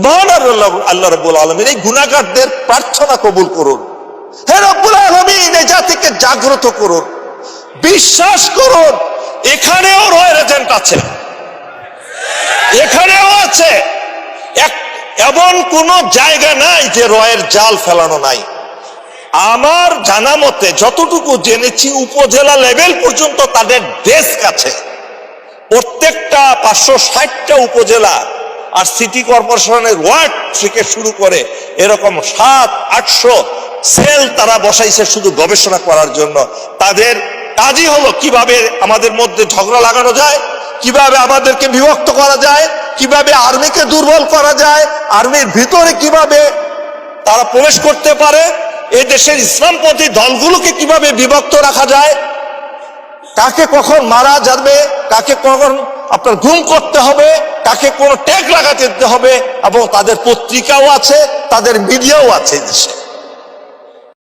মহান আল্লাহ রাব্বুল আলামিন এই গুনাহগারদের প্রার্থনা কবুল করুন। হে রব্বুল আলামিন এই জাতিকে জাগ্রত করুন। বিশ্বাস করুন এখানেও রয়ের এজেন্ট আছে, এখানেও আছে। এমন কোন জায়গা নাই যে রয়ের জাল ফেলানো নাই। আমার জানা মতে যতটুকু জেনেছি উপজেলা লেভেল পর্যন্ত তাদের ডেস্ক আছে। প্রত্যেকটা 560টা উপজেলা আর সিটি কর্পোরেশনের ওয়ার্ড থেকে শুরু করে এরকম 700-800 সেল তারা বসাইছে শুধু গবেষণা করার জন্য। তাদের কাজই হলো কিভাবে আমাদের মধ্যে ঝগড়া লাগানো যায়, কিভাবে আমাদেরকে বিভক্ত করা যায়, কিভাবে আর্মিকে দুর্বল করা যায়, আর্মির ভিতরে কিভাবে তারা প্রবেশ করতে পারে, এই দেশের ইসলামপন্থী দলগুলোকে কিভাবে বিভক্ত রাখা যায়, কাকে কখন মারা যাবে, কাকে কখন আপনার গুম করতে হবে, কাকে কোন ট্যাগ লাগাতে হবে। এবং তাদের পত্রিকাও আছে, তাদের মিডিয়াও আছে দেশে।